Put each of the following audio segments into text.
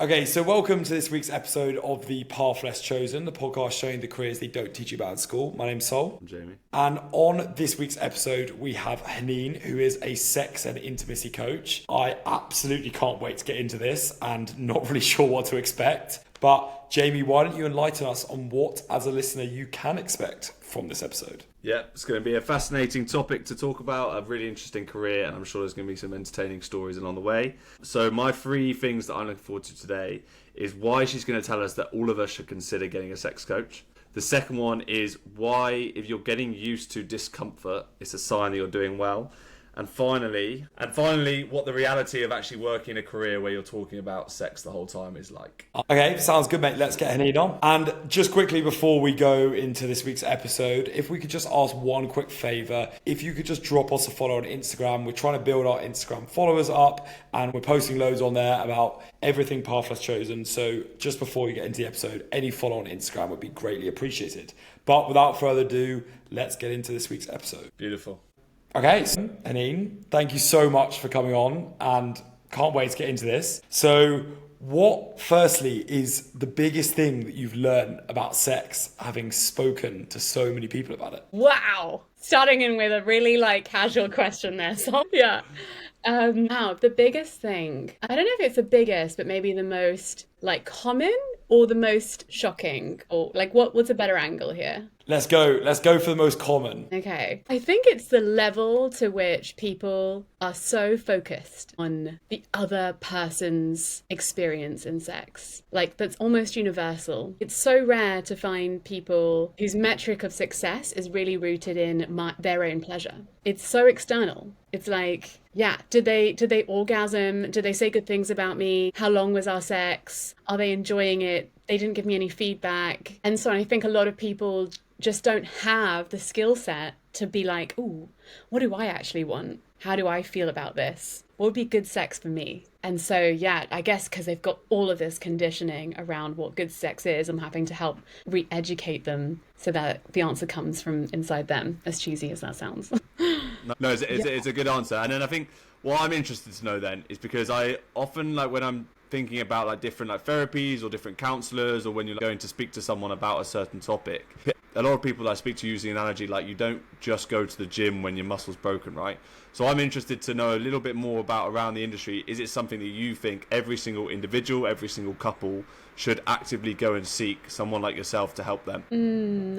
Okay, so welcome to this week's episode of The Path Less Chosen, the podcast showing the careers they don't teach you about in school. My name's Sol. I'm Jamie. And on this week's episode, we have Haneen, who is a sex and intimacy coach. I absolutely can't wait to get into this and not really sure what to expect. But Jamie, why don't you enlighten us on what, as a listener, you can expect from this episode? Yeah, it's going to be a fascinating topic to talk about, a really interesting career, and I'm sure there's going to be some entertaining stories along the way. So my three things that I'm looking forward to today is why she's going to tell us that all of us should consider getting a sex coach. The second one is why, if you're getting used to discomfort, it's a sign that you're doing well. And finally, what the reality of actually working a career where you're talking about sex the whole time is like. Okay, sounds good, mate. Let's get Haneen on. And just quickly before we go into this week's episode, if we could just ask one quick favour, if you could just drop us a follow on Instagram. We're trying to build our Instagram followers up and we're posting loads on there about everything Path Less Chosen. So just before we get into the episode, any follow on Instagram would be greatly appreciated. But without further ado, let's get into this week's episode. Beautiful. Okay, so Haneen, thank you so much for coming on and can't wait to get into this. So what, firstly, is the biggest thing that you've learned about sex, having spoken to so many people about it? Wow. Starting in with a really casual question there. So yeah. Now, the biggest thing, I don't know if it's the biggest, but maybe the most common or the most shocking, or what's a better angle here? Let's go for the most common. Okay. I think it's the level to which people are so focused on the other person's experience in sex. That's almost universal. It's so rare to find people whose metric of success is really rooted in their own pleasure. It's so external. It's did they orgasm? Did they say good things about me? How long was our sex? Are they enjoying it? They didn't give me any feedback. And so I think a lot of people just don't have the skill set to be ooh, what do I actually want? How do I feel about this? What would be good sex for me? And so, yeah, I guess because they've got all of this conditioning around what good sex is, I'm having to help re-educate them so that the answer comes from inside them, as cheesy as that sounds. No, it's a good answer. And then I think what I'm interested to know then is because I often, when I'm thinking about different therapies or different counsellors, or when you're going to speak to someone about a certain topic, a lot of people that I speak to use the analogy you don't just go to the gym when your muscle's broken, right? So I'm interested to know a little bit more about around the industry. Is it something that you think every single individual, every single couple should actively go and seek someone like yourself to help them?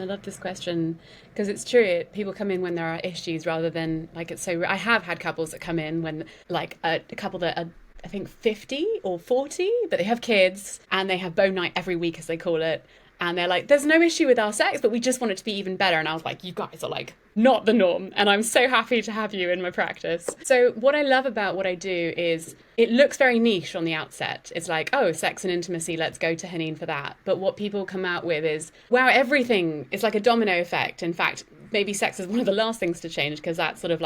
I love this question because it's true. People come in when there are issues rather than it's so. I have had couples that come in when a couple that are, I think 50 or 40, but they have kids and they have bone night every week, as they call it. And they're there's no issue with our sex, but we just want it to be even better. And I was you guys are not the norm. And I'm so happy to have you in my practice. So what I love about what I do is it looks very niche on the outset. It's oh, sex and intimacy, let's go to Haneen for that. But what people come out with is, wow, everything is a domino effect. In fact, maybe sex is one of the last things to change because that's sort of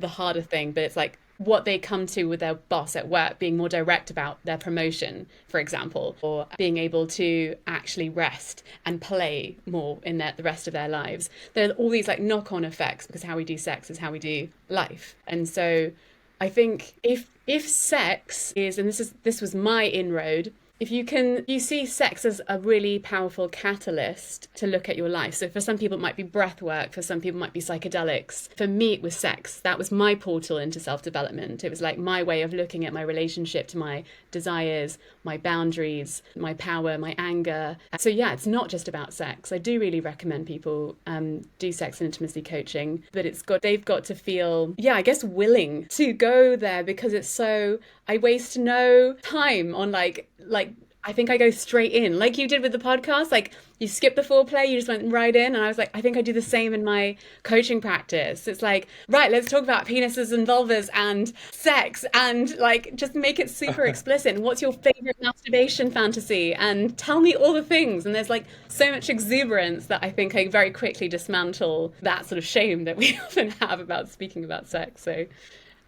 the harder thing. But it's what they come to with their boss at work, being more direct about their promotion, for example, or being able to actually rest and play more in the rest of their lives. There are all these knock-on effects because how we do sex is how we do life. And so I think if sex is, and this was my inroad, if you see sex as a really powerful catalyst to look at your life. So for some people it might be breath work, for some people it might be psychedelics. For me it was sex. That was my portal into self-development. It was my way of looking at my relationship to my desires, my boundaries, my power, my anger. So yeah, it's not just about sex. I do really recommend people do sex and intimacy coaching, but they've got to feel, I guess, willing to go there because it's so, I waste no time on I think I go straight in, like you did with the podcast. You skip the foreplay, you just went right in. And I was I think I do the same in my coaching practice. It's right, let's talk about penises and vulvas and sex and just make it super explicit. And what's your favorite masturbation fantasy? And tell me all the things. And there's so much exuberance that I think I very quickly dismantle that sort of shame that we often have about speaking about sex. So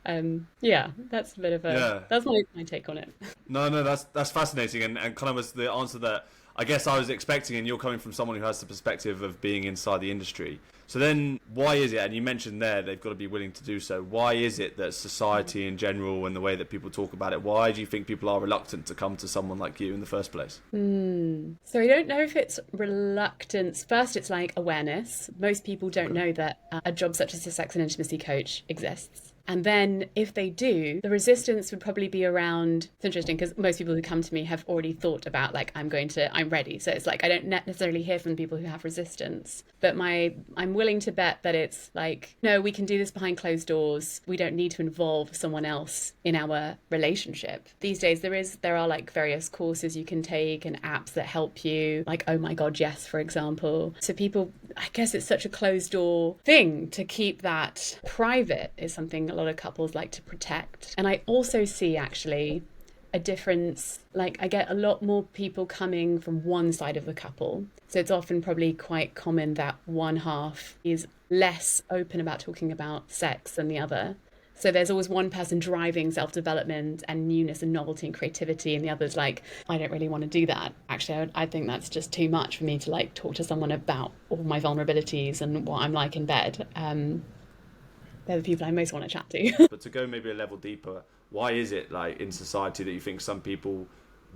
that's a bit of that's my take on it. No, that's fascinating, and kind of was the answer that I guess I was expecting, and you're coming from someone who has the perspective of being inside the industry. So then why is it, and you mentioned there they've got to be willing to do so, why is it that society in general and the way that people talk about it, why do you think people are reluctant to come to someone like you in the first place? So I don't know if it's reluctance. First, it's like awareness. Most people don't know that a job such as a sex and intimacy coach exists. And then if they do, the resistance would probably be around, it's interesting because most people who come to me have already thought about like, I'm ready. So it's like, I don't necessarily hear from people who have resistance, but I'm willing to bet that it's like, no, we can do this behind closed doors. We don't need to involve someone else in our relationship. These days, there are like various courses you can take and apps that help you, like, oh my God, yes, for example. So people, I guess it's such a closed door thing to keep that private is something a lot of couples like to protect. And I also see actually a difference, like I get a lot more people coming from one side of the couple. So it's often probably quite common that one half is less open about talking about sex than the other. So there's always one person driving self-development and newness and novelty and creativity, and the other's like, I don't really want to do that. Actually, I think that's just too much for me to like talk to someone about all my vulnerabilities and what I'm like in bed. They're the people I most want to chat to. But to go maybe a level deeper, why is it like in society that you think some people,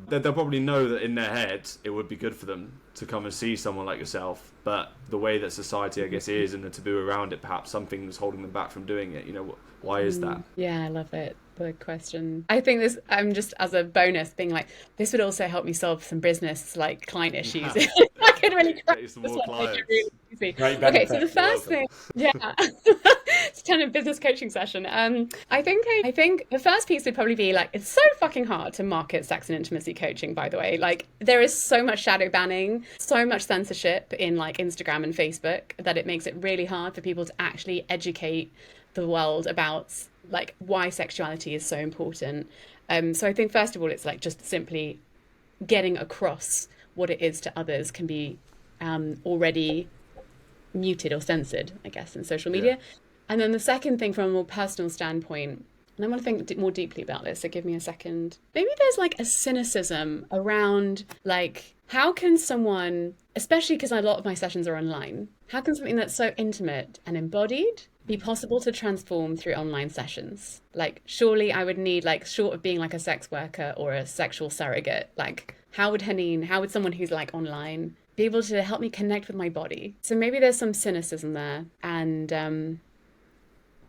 they'll probably know that in their head it would be good for them to come and see someone like yourself, but the way that society I guess is and the taboo around it, perhaps something's holding them back from doing it, you know, why is that? Yeah, I love it. The question. I think this, I'm just as a bonus being like, this would also help me solve some business like client issues. I could really get you some more clients. Really easy. Great Okay, benefit. so the first thing, yeah, it's kind of business coaching session. I think the first piece would probably be like, it's so fucking hard to market sex and intimacy coaching, by the way. Like there is so much shadow banning, so much censorship in like Instagram and Facebook that it makes it really hard for people to actually educate the world about like why sexuality is so important. So I think first of all, it's like just simply getting across what it is to others can be already muted or censored, I guess, in social media. Yeah. And then the second thing from a more personal standpoint, and I want to think more deeply about this, so give me a second. Maybe there's like a cynicism around like, how can someone, especially because a lot of my sessions are online, how can something that's so intimate and embodied be possible to transform through online sessions? Like, surely I would need, like, short of being like a sex worker or a sexual surrogate, like, how would someone who's like online be able to help me connect with my body? So maybe there's some cynicism there. And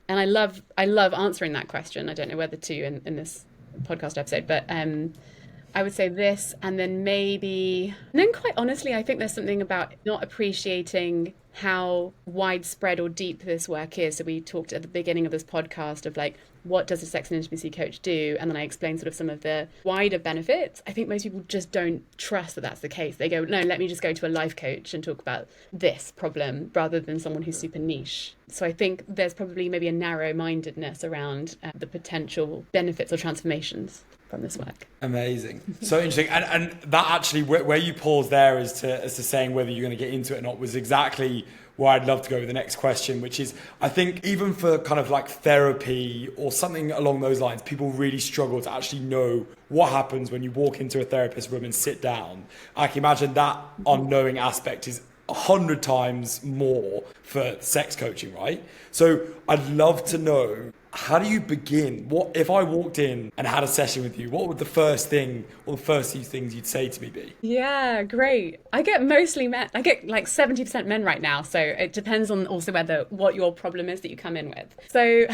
I love answering that question. I don't know whether to in this podcast episode, but I would say this, and then quite honestly, I think there's something about not appreciating how widespread or deep this work is. So we talked at the beginning of this podcast of like, what does a sex and intimacy coach do? And then I explained sort of some of the wider benefits. I think most people just don't trust that that's the case. They go, no, let me just go to a life coach and talk about this problem rather than someone who's super niche. So I think there's probably maybe a narrow-mindedness around the potential benefits or transformations from this work. Amazing. So interesting. And that actually, where you pause there as to saying whether you're going to get into it or not was exactly where I'd love to go with the next question, which is, I think even for kind of like therapy or something along those lines, people really struggle to actually know what happens when you walk into a therapist room and sit down. I can imagine that unknowing aspect is 100 times more for sex coaching, right? So I'd love to know, how do you begin? What if I walked in and had a session with you? What would the first thing or the first few things you'd say to me be? Yeah, great. I get mostly men. I get like 70% men right now. So it depends on also what your problem is that you come in with. So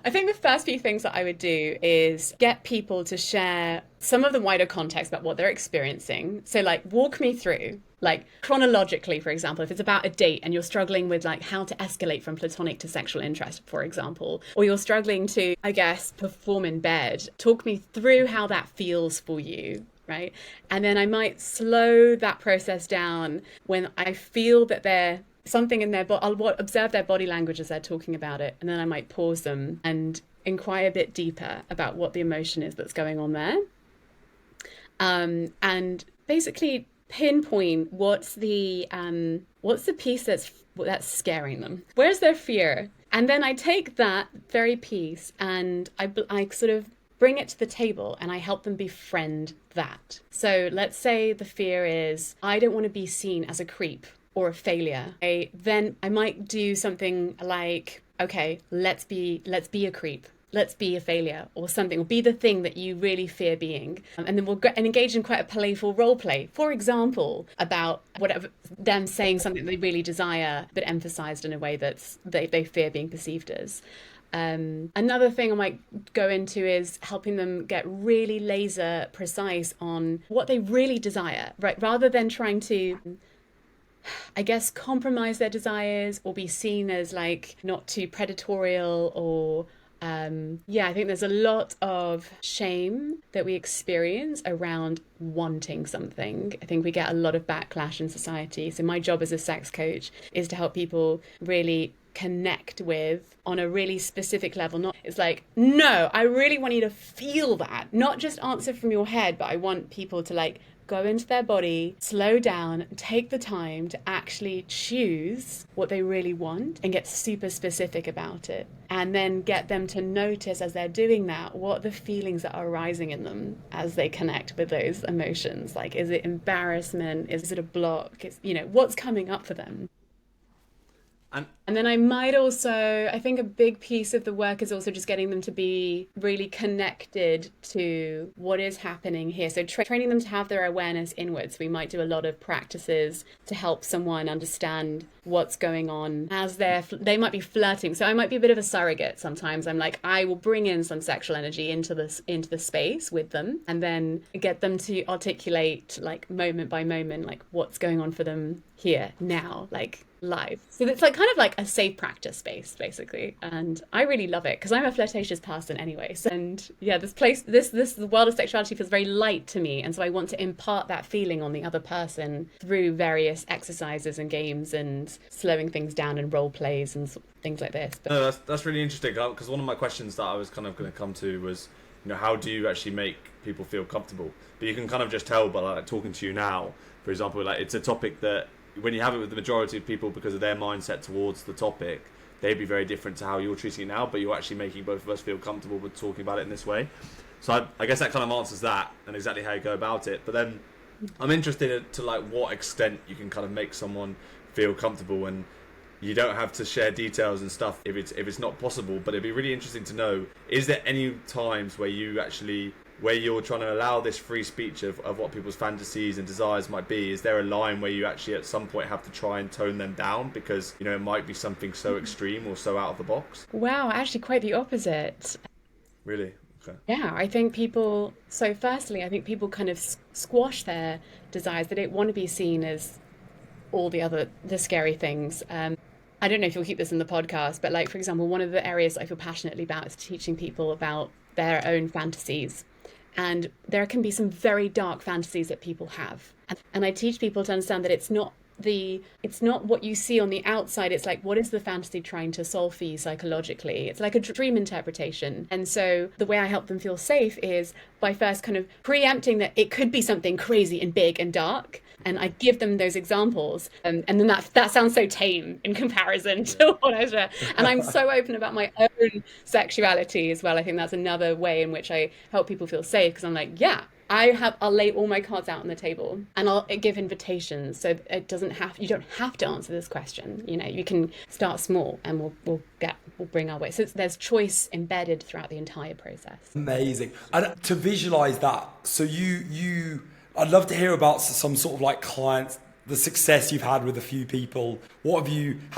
I think the first few things that I would do is get people to share some of the wider context about what they're experiencing. So like walk me through, like chronologically, for example, if it's about a date and you're struggling with like how to escalate from platonic to sexual interest, for example, or you're struggling to, I guess, perform in bed, talk me through how that feels for you, right? And then I might slow that process down when I feel that they're something in their body. I'll observe their body language as they're talking about it. And then I might pause them and inquire a bit deeper about what the emotion is that's going on there. And basically pinpoint what's the piece that's scaring them. Where's their fear? And then I take that very piece and I sort of bring it to the table and I help them befriend that. So let's say the fear is, I don't want to be seen as a creep or a failure. Then I might do something like, okay, let's be a creep. Let's be a failure or something, or be the thing that you really fear being. And then we'll engage in quite a playful role play. For example, about whatever, them saying something they really desire, but emphasized in a way that's they fear being perceived as. Another thing I might go into is helping them get really laser precise on what they really desire, right? Rather than trying to, I guess, compromise their desires or be seen as like not too predatorial or I think there's a lot of shame that we experience around wanting something. I think we get a lot of backlash in society. So my job as a sex coach is to help people really connect with on a really specific level. Not, it's like, no, I really want you to feel that, not just answer from your head, but I want people to like go into their body, slow down, take the time to actually choose what they really want and get super specific about it. And then get them to notice as they're doing that, what the feelings that are arising in them as they connect with those emotions. Like, is it embarrassment? Is it a block? What's coming up for them? And then I might also, I think a big piece of the work is also just getting them to be really connected to what is happening here. So training them to have their awareness inwards. We might do a lot of practices to help someone understand what's going on as they might be flirting. So I might be a bit of a surrogate sometimes. I'm like, I will bring in some sexual energy into the space with them and then get them to articulate like moment by moment, like what's going on for them here now, like live. So it's like kind of like a safe practice space basically, and I really love it because I'm a flirtatious person anyway. So, and yeah, the world of sexuality feels very light to me, and so I want to impart that feeling on the other person through various exercises and games and slowing things down and role plays and things like this. But no, that's really interesting because one of my questions that I was kind of going to come to was, how do you actually make people feel comfortable? But you can kind of just tell by like talking to you now, for example, like it's a topic that when you have it with the majority of people because of their mindset towards the topic, they'd be very different to how you're treating it now, but you're actually making both of us feel comfortable with talking about it in this way. So I guess that kind of answers that and exactly how you go about it. But then I'm interested to like what extent you can kind of make someone feel comfortable, and you don't have to share details and stuff if it's not possible, but it'd be really interesting to know, is there any times where you're trying to allow this free speech of what people's fantasies and desires might be? Is there a line where you actually at some point have to try and tone them down because it might be something so extreme or so out of the box? wow, actually quite the opposite. Really? Okay. Yeah, I think people kind of squash their desires. They don't want to be seen as all the scary things. I don't know if you'll keep this in the podcast, but like, for example, one of the areas I feel passionately about is teaching people about their own fantasies. And there can be some very dark fantasies that people have. And I teach people to understand that it's not what you see on the outside. It's like, what is the fantasy trying to solve for you psychologically? It's like a dream interpretation. And so the way I help them feel safe is by first kind of preempting that it could be something crazy and big and dark. And I give them those examples, and then that sounds so tame in comparison to what I share. And I'm so open about my own sexuality as well. I think that's another way in which I help people feel safe, because I'm like, yeah, I'll lay all my cards out on the table, and I'll give invitations. So you don't have to answer this question. You can start small, and we'll bring our way. So there's choice embedded throughout the entire process. Amazing. And to visualize that, so I'd love to hear about some sort of like clients, the success you've had with a few people. How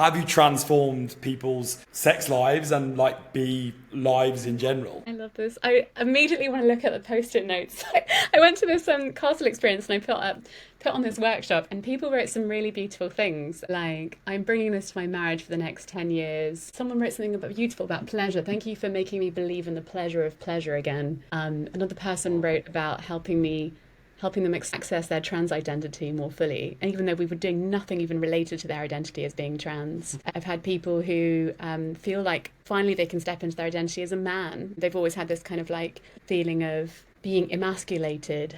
have you transformed people's sex lives and like lives in general? I love this. I immediately want to look at the post-it notes. I went to this castle experience and I put on this workshop, and people wrote some really beautiful things like, I'm bringing this to my marriage for the next 10 years. Someone wrote something beautiful about pleasure. Thank you for making me believe in the pleasure of pleasure again. Another person wrote about helping them access their trans identity more fully. And even though we were doing nothing even related to their identity as being trans, I've had people who feel like finally they can step into their identity as a man. They've always had this kind of like feeling of being emasculated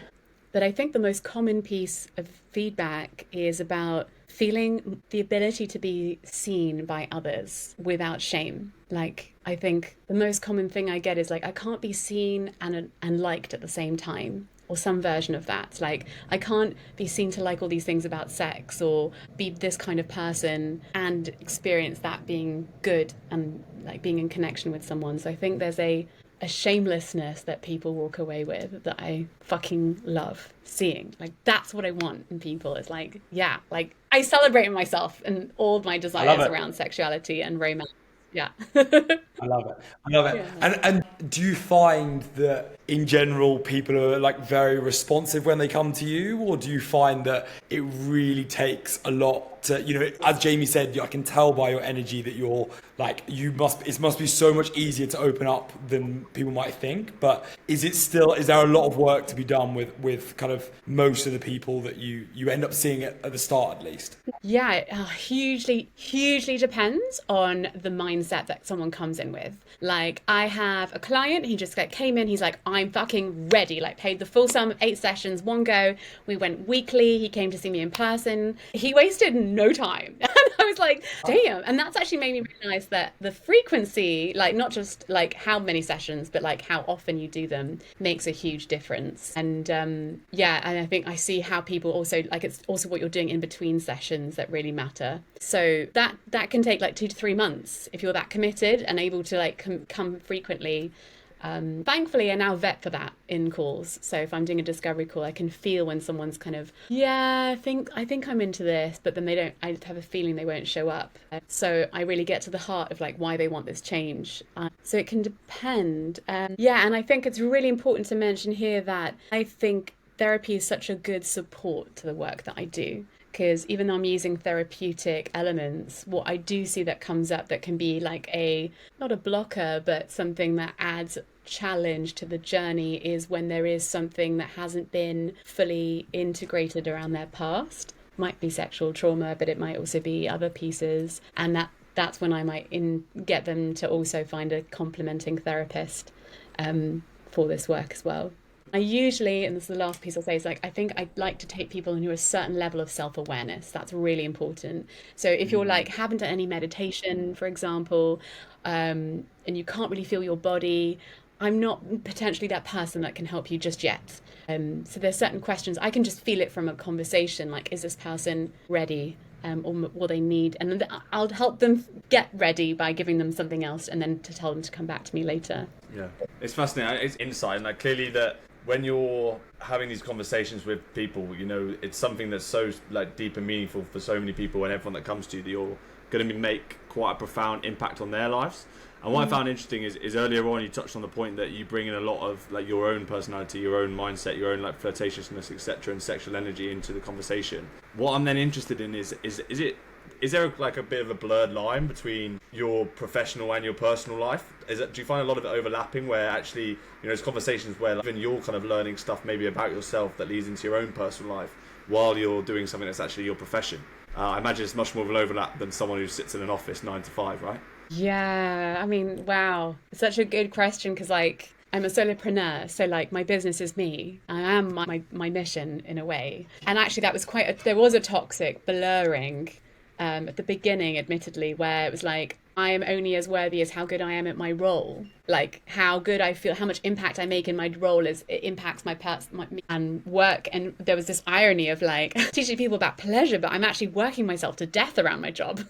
But I think the most common piece of feedback is about feeling the ability to be seen by others without shame. Like, I think the most common thing I get is like, I can't be seen and liked at the same time, or some version of that. Like, I can't be seen to like all these things about sex or be this kind of person and experience that being good and like being in connection with someone. So I think there's a shamelessness that people walk away with that I fucking love seeing. Like, that's what I want in people. It's like, yeah, like I celebrate myself and all my desires around sexuality and romance. Yeah. I love it. I love it. Yeah. And do you find that in general people are like very responsive when they come to you, or do you find that it really takes a lot to, you know, as Jamie said, I can tell by your energy that you're like, it must be so much easier to open up than people might think. But is there a lot of work to be done with kind of most of the people that you end up seeing at the start, at least? Yeah, it hugely depends on the mindset that someone comes in with. Like, I have a client, he just like came in, he's like, I'm fucking ready, like paid the full sum of 8 sessions, one go. We went weekly, he came to see me in person. He wasted no time. And I was like, damn. And that's actually made me realize that the frequency, like not just like how many sessions, but like how often you do them makes a huge difference. And yeah, and I think I see how people also, like, it's also what you're doing in between sessions that really matter. So that can take like 2 to 3 months if you're that committed and able to like come frequently. Thankfully, I now vet for that in calls. So if I'm doing a discovery call, I can feel when someone's kind of, yeah, I think I'm into this, but then I have a feeling they won't show up. So I really get to the heart of like why they want this change. So it can depend. Yeah, and I think it's really important to mention here that I think therapy is such a good support to the work that I do. Because even though I'm using therapeutic elements, what I do see that comes up that can be like not a blocker, but something that adds challenge to the journey is when there is something that hasn't been fully integrated around their past. Might be sexual trauma, but it might also be other pieces. And that's when I might get them to also find a complementing therapist for this work as well. I usually, and this is the last piece I'll say, is like, I think I'd like to take people into a certain level of self-awareness. That's really important. So if you're like, haven't done any meditation, for example, and you can't really feel your body, I'm not potentially that person that can help you just yet. So there's certain questions, I can just feel it from a conversation, like, is this person ready? Or will they need, and I'll help them get ready by giving them something else and then to tell them to come back to me later. Yeah, it's fascinating. It's insight, and like clearly that when you're having these conversations with people, you know, it's something that's so like deep and meaningful for so many people and everyone that comes to you, that you're going to make quite a profound impact on their lives. And what I found interesting is earlier on you touched on the point that you bring in a lot of like your own personality, your own mindset, your own like flirtatiousness, etc., and sexual energy into the conversation. What I'm then interested in is there like a bit of a blurred line between your professional and your personal life? Do you find a lot of it overlapping, where actually, you know, there's conversations where like, even you're kind of learning stuff maybe about yourself that leads into your own personal life while you're doing something that's actually your profession? I imagine it's much more of an overlap than someone who sits in an office 9 to 5, right? Yeah, I mean, wow. It's such a good question because, like, I'm a solopreneur, so like my business is me. I am my mission in a way. And actually that was there was a toxic blurring at the beginning, admittedly, where it was like, I am only as worthy as how good I am at my role. Like how good I feel, how much impact I make in my role it impacts my and work. And there was this irony of like teaching people about pleasure, but I'm actually working myself to death around my job.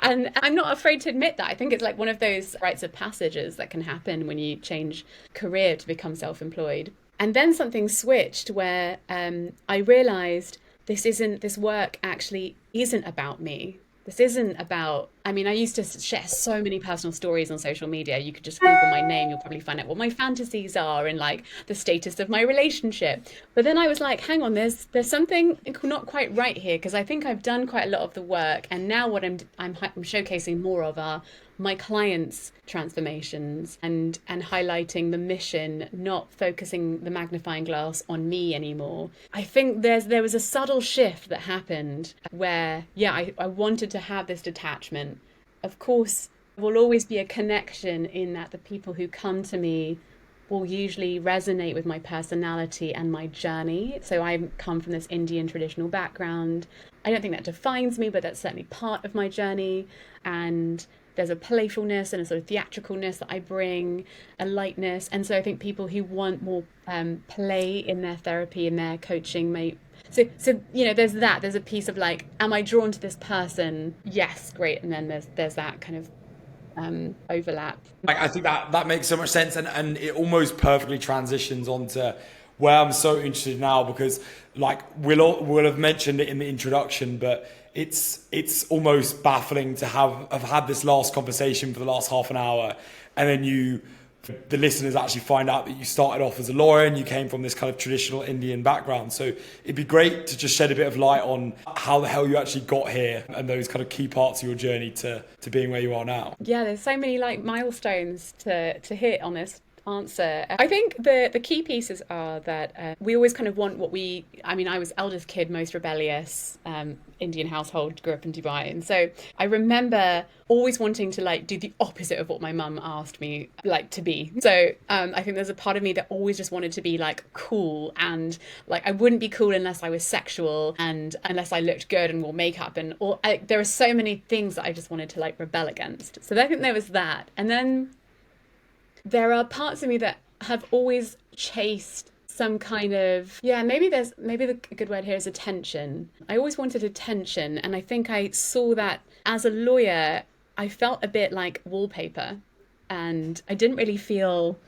And I'm not afraid to admit that. I think it's like one of those rites of passages that can happen when you change career to become self-employed. And then something switched where I realized this work actually isn't about me. This isn't about, I mean, I used to share so many personal stories on social media. You could just Google my name, you'll probably find out what my fantasies are and like the status of my relationship. But then I was like, hang on, there's something not quite right here, because I think I've done quite a lot of the work. And now what I'm showcasing more of are my clients' transformations and highlighting the mission, not focusing the magnifying glass on me anymore. I think there was a subtle shift that happened where, yeah, I wanted to have this detachment. Of course, there will always be a connection in that the people who come to me will usually resonate with my personality and my journey. So I come from this Indian traditional background. I don't think that defines me, but that's certainly part of my journey. And there's a playfulness and a sort of theatricalness that I bring, a lightness. And so I think people who want more play in their therapy, in their coaching, may. So there's that. There's a piece of like, am I drawn to this person? Yes, great. And then there's that kind of overlap. I think that makes so much sense, and it almost perfectly transitions onto where I'm so interested now, because like we'll have mentioned it in the introduction, but it's almost baffling to have had this last conversation for the last half an hour, and then the listeners actually find out that you started off as a lawyer and you came from this kind of traditional Indian background. So it'd be great to just shed a bit of light on how the hell you actually got here and those kind of key parts of your journey to being where you are now. Yeah, there's so many like milestones to hit on this answer. I think the key pieces are that we always kind of want I was eldest kid, most rebellious, Indian household, grew up in Dubai, and so I remember always wanting to like do the opposite of what my mum asked me like to be. So I think there's a part of me that always just wanted to be like cool, and like I wouldn't be cool unless I was sexual and unless I looked good and wore makeup, and there are so many things that I just wanted to like rebel against. So I think there was that, and then there are parts of me that have always chased some kind of, maybe the good word here is attention. I always wanted attention, and I think I saw that as a lawyer. I felt a bit like wallpaper, and I didn't really feel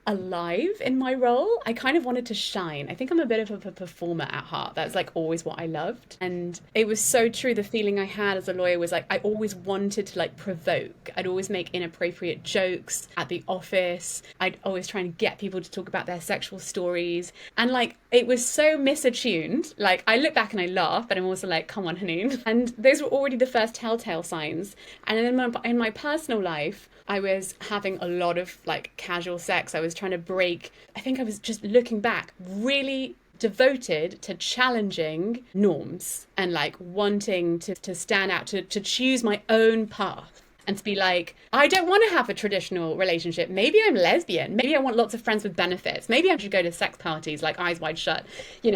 alive in my role. I kind of wanted to shine. I think I'm a bit of a performer at heart. That's like always what I loved. And it was so true. The feeling I had as a lawyer was like, I always wanted to like provoke. I'd always make inappropriate jokes at the office. I'd always try and get people to talk about their sexual stories. And like, it was so misattuned. Like I look back and I laugh, but I'm also like, come on, Haneen. And those were already the first telltale signs. And then in my personal life, I was having a lot of like casual sex. I was trying to break. I think I was just looking back, really devoted to challenging norms and like wanting to stand out, to choose my own path. And to be like, I don't want to have a traditional relationship. Maybe I'm lesbian. Maybe I want lots of friends with benefits. Maybe I should go to sex parties like eyes wide shut.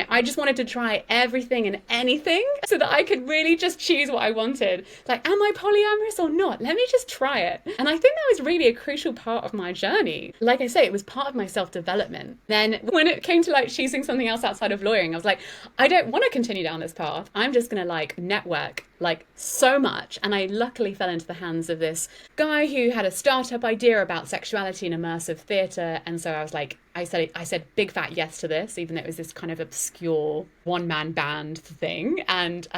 I just wanted to try everything and anything so that I could really just choose what I wanted. Like, am I polyamorous or not? Let me just try it. And I think that was really a crucial part of my journey. Like I say, it was part of my self-development. Then when it came to like choosing something else outside of lawyering, I was like, I don't want to continue down this path. I'm just going to like network like so much. And I luckily fell into the hands of this guy who had a startup idea about sexuality and immersive theatre. And so I was like, I said big fat yes to this, even though it was this kind of obscure one-man band thing. And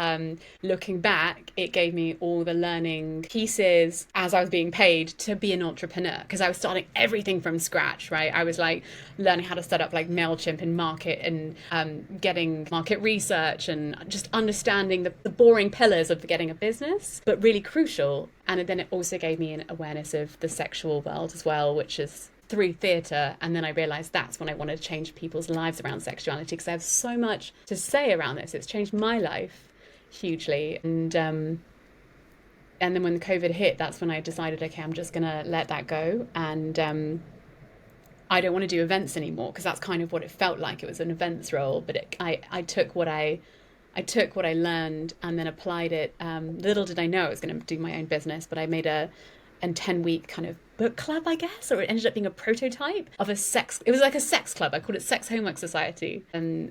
looking back, it gave me all the learning pieces as I was being paid to be an entrepreneur, because I was starting everything from scratch, right? I was like learning how to set up like MailChimp and market and getting market research and just understanding the boring pillars of getting a business, but really crucial. And then it also gave me an awareness of the sexual world as well, which is through theatre. And then I realised that's when I wanted to change people's lives around sexuality, because I have so much to say around this. It's changed my life hugely. And then when the COVID hit, that's when I decided, okay, I'm just going to let that go. And I don't want to do events anymore, because that's kind of what it felt like. It was an events role, but I took what I learned and then applied it. Little did I know I was going to do my own business, but I made a 10-week kind of book club, I guess, or it ended up being a prototype of it was like a sex club. I called it Sex Homework Society. And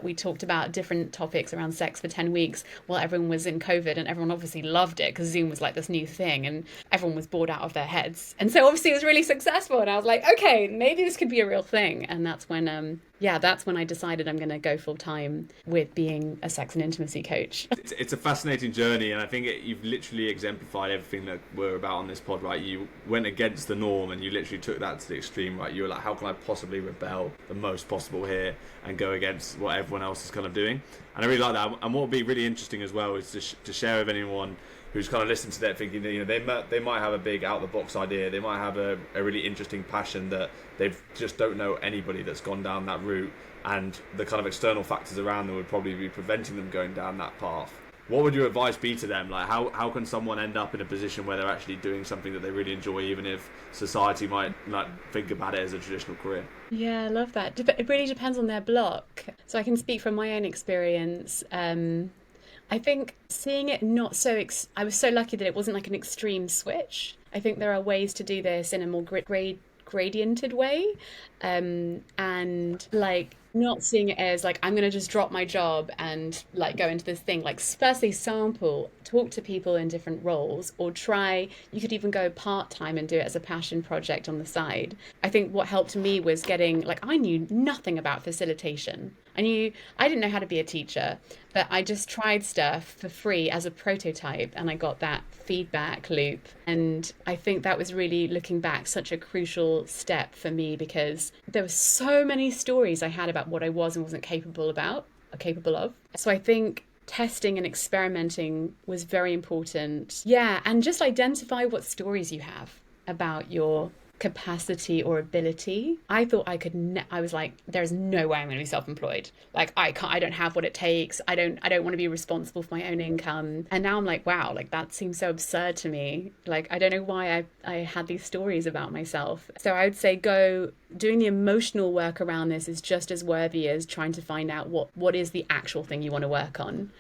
we talked about different topics around sex for 10 weeks while everyone was in COVID, and everyone obviously loved it because Zoom was like this new thing and everyone was bored out of their heads. And so obviously it was really successful, and I was like, okay, maybe this could be a real thing. And that's when I decided I'm going to go full time with being a sex and intimacy coach. It's a fascinating journey, and I think you've literally exemplified everything that we're about on this pod, right? You went against the norm and you literally took that to the extreme, right? You were like, how can I possibly rebel the most possible here and go against what everyone else is kind of doing? And I really like that. And what would be really interesting as well is to share with anyone who's kind of listening to that thinking, they might have a big out-of-the-box idea, they might have a really interesting passion that they just don't know anybody that's gone down that route, and the kind of external factors around them would probably be preventing them going down that path. what would your advice be to them? Like, how can someone end up in a position where they're actually doing something that they really enjoy, even if society might not think about it as a traditional career? Yeah, I love that. It really depends on their block. So I can speak from my own experience. I think seeing it not so, I was so lucky that it wasn't like an extreme switch. I think there are ways to do this in a more gradiented way. And like not seeing it as like, I'm going to just drop my job and like go into this thing. Like firstly, sample, talk to people in different roles, or try, you could even go part-time and do it as a passion project on the side. I think what helped me was getting, like, I knew nothing about facilitation. I didn't know how to be a teacher, but I just tried stuff for free as a prototype, and I got that feedback loop. And I think that was really, looking back, such a crucial step for me, because there were so many stories I had about what I was and wasn't capable of. So I think testing and experimenting was very important. Yeah, and just identify what stories you have about your capacity or ability. I thought I could I was like, there's no way I'm going to be self-employed. Like I don't have what it takes. I don't want to be responsible for my own income. And now I'm like, wow, like that seems so absurd to me. Like I don't know why I had these stories about myself. So I would say doing the emotional work around this is just as worthy as trying to find out what is the actual thing you want to work on.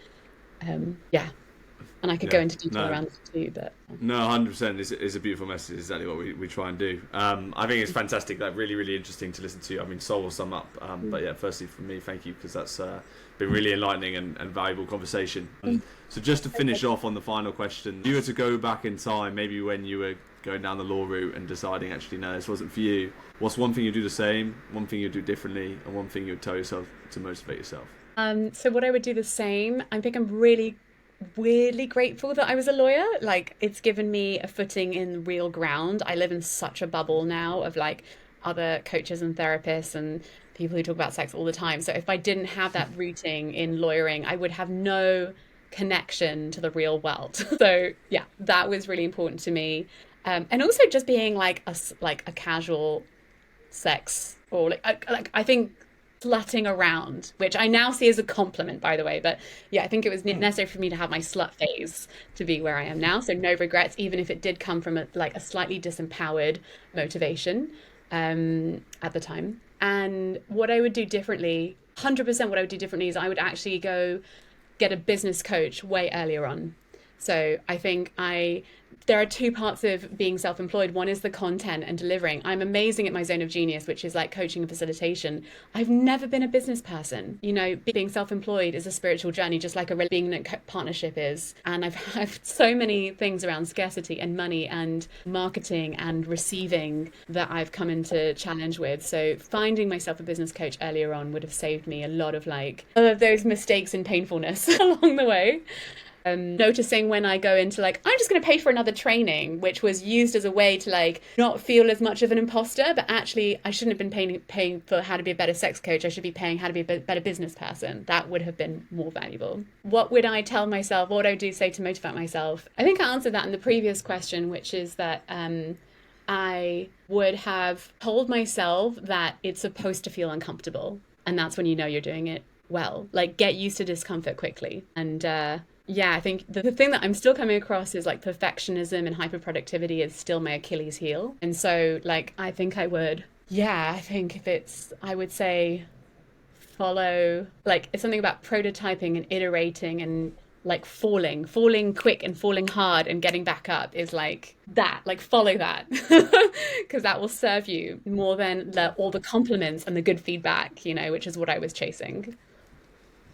Yeah. And I could go into detail around it too, but... No, 100%. It's a beautiful message. It's exactly what we try and do. I think it's fantastic. Like, really, really interesting to listen to. I mean, Sol will sum up. But yeah, firstly, from me, thank you, because that's been really enlightening and valuable conversation. So just to finish off on the final question, if you were to go back in time, maybe when you were going down the law route and deciding, actually, no, this wasn't for you, what's one thing you'd do the same, one thing you'd do differently, and one thing you'd tell yourself to motivate yourself? So what I would do the same, I think I'm really weirdly grateful that I was a lawyer. Like, it's given me a footing in real ground. I live in such a bubble now of like other coaches and therapists and people who talk about sex all the time. So if I didn't have that rooting in lawyering, I would have no connection to the real world. So yeah, that was really important to me. And also just being like a casual sex, or I think slutting around, which I now see as a compliment, by the way. But yeah, I think it was necessary for me to have my slut phase to be where I am now. So no regrets, even if it did come from a slightly disempowered motivation at the time. And what I would do differently, 100% what I would do differently, is I would actually go get a business coach way earlier on. So I think there are two parts of being self-employed. One is the content and delivering. I'm amazing at my zone of genius, which is like coaching and facilitation. I've never been a business person. You know, being self-employed is a spiritual journey, just like being in a partnership is. And I've so many things around scarcity and money and marketing and receiving that I've come into challenge with. So finding myself a business coach earlier on would have saved me a lot of those mistakes and painfulness along the way. Noticing when I go into I'm just going to pay for another training, which was used as a way to not feel as much of an imposter, but actually I shouldn't have been paying for how to be a better sex coach. I should be paying how to be a better business person. That would have been more valuable. What would I tell myself? What would I do say to motivate myself? I think I answered that in the previous question, which is that I would have told myself that it's supposed to feel uncomfortable. And that's when you know you're doing it well. Get used to discomfort quickly. And yeah, I think the thing that I'm still coming across is perfectionism and hyperproductivity is still my Achilles heel. And so I think I would say follow, it's something about prototyping and iterating and falling quick and falling hard and getting back up is follow that, because that will serve you more than all the compliments and the good feedback, which is what I was chasing.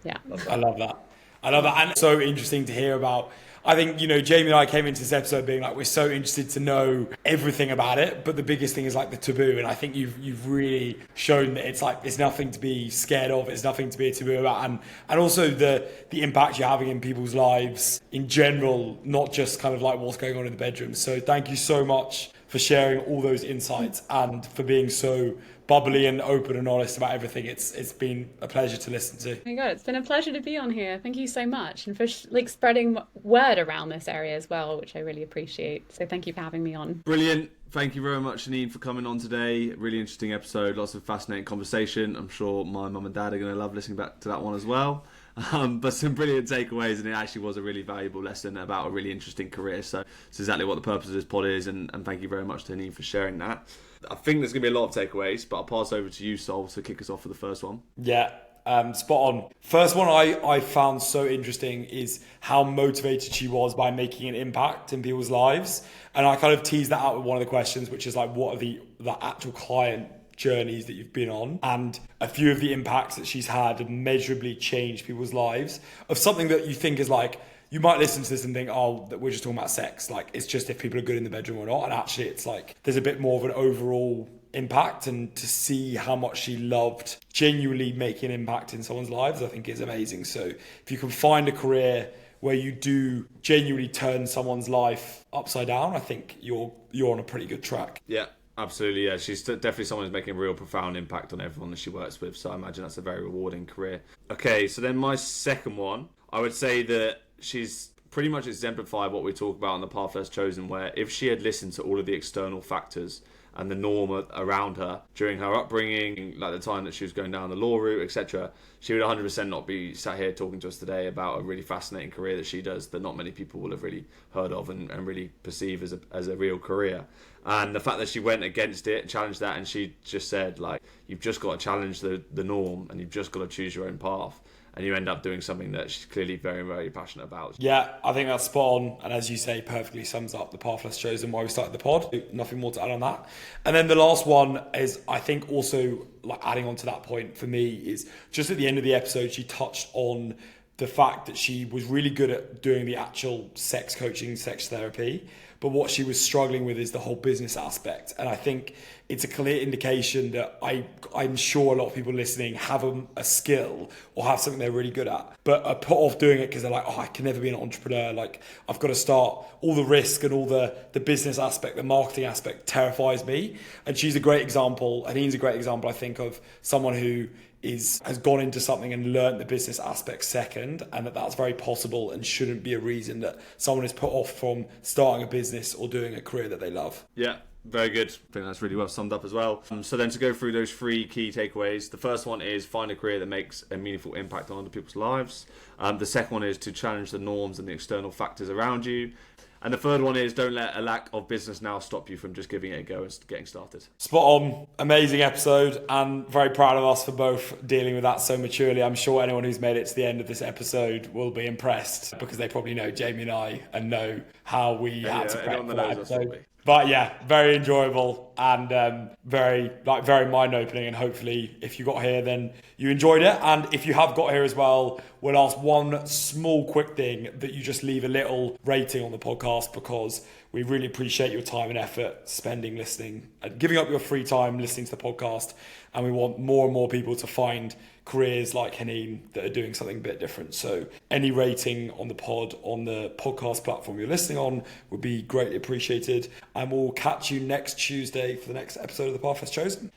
Yeah. I love that. And it's so interesting to hear about. I think, Jamie and I came into this episode being we're so interested to know everything about it, but the biggest thing is the taboo. And I think you've really shown that it's nothing to be scared of. It's nothing to be a taboo about. And also the impact you're having in people's lives in general, not just kind of what's going on in the bedroom. So thank you so much for sharing all those insights and for being so bubbly and open and honest about everything. It's been a pleasure to listen to. Oh my God, it's been a pleasure to be on here. Thank you so much, and for spreading word around this area as well, which I really appreciate. So thank you for having me on. Brilliant. Thank you very much, Haneen, for coming on today. Really interesting episode, lots of fascinating conversation. I'm sure my mum and dad are going to love listening back to that one as well. But some brilliant takeaways, and it actually was a really valuable lesson about a really interesting career. So it's exactly what the purpose of this pod is, and thank you very much to Haneen for sharing that. I think there's going to be a lot of takeaways, but I'll pass over to you, Sol, to kick us off for the first one. Yeah, spot on. First one I found so interesting is how motivated she was by making an impact in people's lives. And I kind of teased that out with one of the questions, which is like, what are the actual client journeys that you've been on? And a few of the impacts that she's had have measurably changed people's lives of something that you think is like, you might listen to this and think, oh, that we're just talking about sex. Like, it's just if people are good in the bedroom or not. And actually, it's like, there's a bit more of an overall impact, and to see how much she loved genuinely making an impact in someone's lives, I think is amazing. So if you can find a career where you do genuinely turn someone's life upside down, I think you're on a pretty good track. Yeah. Absolutely, yeah. She's definitely someone who's making a real profound impact on everyone that she works with. So I imagine that's a very rewarding career. Okay, so then my second one, I would say that she's pretty much exemplified what we talk about on the path less chosen, where if she had listened to all of the external factors and the norm around her during her upbringing, like the time that she was going down the law route, etc., she would 100% not be sat here talking to us today about a really fascinating career that she does that not many people will have really heard of and really perceive as a real career. And the fact that she went against it, challenged that, and she just said, like, you've just got to challenge the norm, and you've just got to choose your own path. And you end up doing something that she's clearly very, very passionate about. Yeah, I think that's spot on. And as you say, perfectly sums up the path less chosen, why we started the pod. Nothing more to add on that. And then the last one is, I think also, like, adding on to that point for me, is just at the end of the episode, she touched on the fact that she was really good at doing the actual sex coaching, sex therapy. But what she was struggling with is the whole business aspect. And I think it's a clear indication that I'm sure a lot of people listening have a skill or have something they're really good at, but are put off doing it because they're like, oh, I can never be an entrepreneur. Like, I've got to start. All the risk and all the business aspect, the marketing aspect terrifies me. And she's a great example. Haneen's a great example, I think, of someone who has gone into something and learned the business aspect second, and that's very possible and shouldn't be a reason that someone is put off from starting a business or doing a career that they love. Yeah, very good. I think that's really well summed up as well. So then to go through those 3 key takeaways, the first one is find a career that makes a meaningful impact on other people's lives. The second one is to challenge the norms and the external factors around you. And the third one is don't let a lack of business now stop you from just giving it a go and getting started. Spot on. Amazing episode, and very proud of us for both dealing with that so maturely. I'm sure anyone who's made it to the end of this episode will be impressed because they probably know Jamie and I and know how we had to prep for that episode. But yeah, very enjoyable and very mind-opening, and hopefully if you got here then you enjoyed it. And if you have got here as well, we'll ask one small quick thing, that you just leave a little rating on the podcast, because we really appreciate your time and effort spending listening and giving up your free time listening to the podcast. And we want more and more people to find careers like Haneen that are doing something a bit different. So any rating on the pod, on the podcast platform you're listening on, would be greatly appreciated. And we'll catch you next Tuesday for the next episode of The Path Less Chosen.